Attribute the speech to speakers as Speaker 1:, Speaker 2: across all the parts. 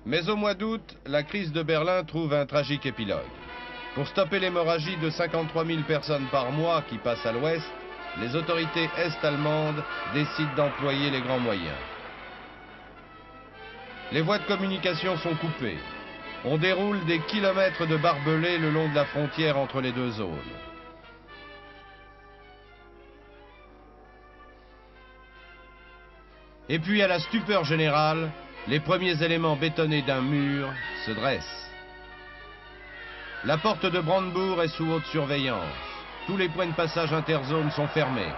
Speaker 1: Mais au mois d'août, la crise de Berlin trouve un tragique épilogue. Pour stopper l'hémorragie de 53 000 personnes par mois qui passent à l'ouest, les autorités est-allemandes décident d'employer les grands moyens. Les voies de communication sont coupées. On déroule des kilomètres de barbelés le long de la frontière entre les deux zones. Et puis, à la stupeur générale, les premiers éléments bétonnés d'un mur se dressent. La porte de Brandebourg est sous haute surveillance. Tous les points de passage interzones sont fermés.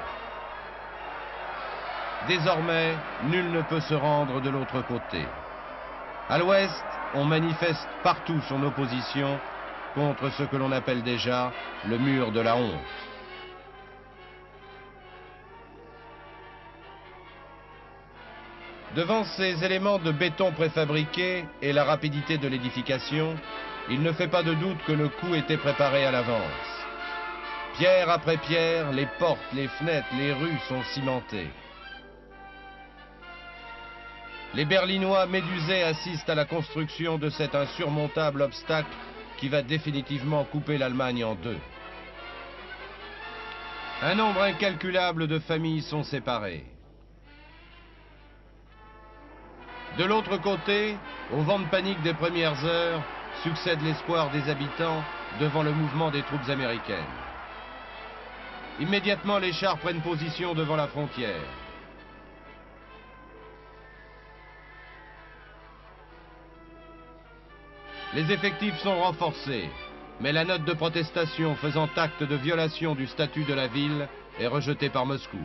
Speaker 1: Désormais, nul ne peut se rendre de l'autre côté. À l'ouest, on manifeste partout son opposition contre ce que l'on appelle déjà le mur de la honte. Devant ces éléments de béton préfabriqués et la rapidité de l'édification, il ne fait pas de doute que le coup était préparé à l'avance. Pierre après pierre, les portes, les fenêtres, les rues sont cimentées. Les Berlinois médusés assistent à la construction de cet insurmontable obstacle qui va définitivement couper l'Allemagne en deux. Un nombre incalculable de familles sont séparées. De l'autre côté, au vent de panique des premières heures, succède l'espoir des habitants devant le mouvement des troupes américaines. Immédiatement, les chars prennent position devant la frontière. Les effectifs sont renforcés, mais la note de protestation faisant acte de violation du statut de la ville est rejetée par Moscou.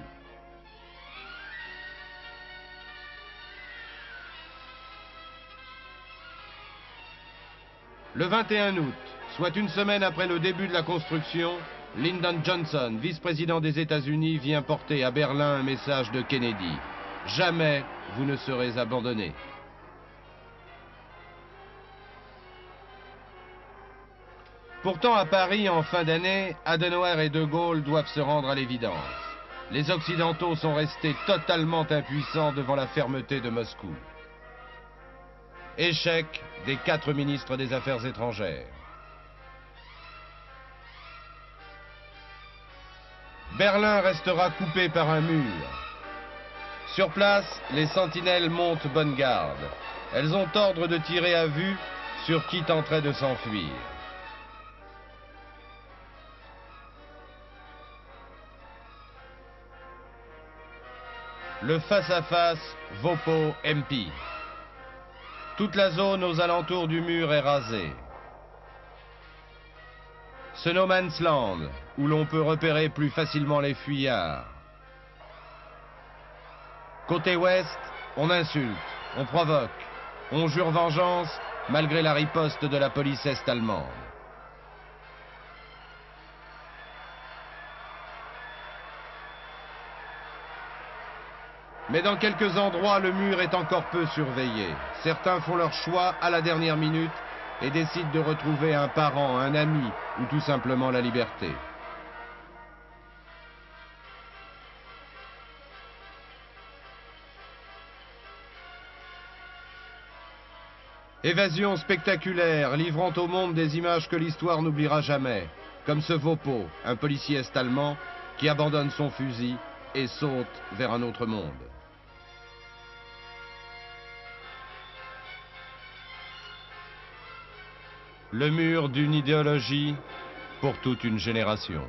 Speaker 1: Le 21 août, soit une semaine après le début de la construction, Lyndon Johnson, vice-président des États-Unis, vient porter à Berlin un message de Kennedy. Jamais vous ne serez abandonnés. Pourtant, à Paris, en fin d'année, Adenauer et De Gaulle doivent se rendre à l'évidence. Les Occidentaux sont restés totalement impuissants devant la fermeté de Moscou. Échec des 4 ministres des Affaires étrangères. Berlin restera coupé par un mur. Sur place, les sentinelles montent bonne garde. Elles ont ordre de tirer à vue sur qui tenterait de s'enfuir. Le face-à-face Vopo-MP. Toute la zone aux alentours du mur est rasée. Ce no man's land, où l'on peut repérer plus facilement les fuyards. Côté ouest, on insulte, on provoque, on jure vengeance, malgré la riposte de la police est-allemande. Mais dans quelques endroits, le mur est encore peu surveillé. Certains font leur choix à la dernière minute et décident de retrouver un parent, un ami ou tout simplement la liberté. Évasion spectaculaire, livrant au monde des images que l'histoire n'oubliera jamais, comme ce Vopo, un policier est-allemand qui abandonne son fusil et saute vers un autre monde. Le mur d'une idéologie pour toute une génération.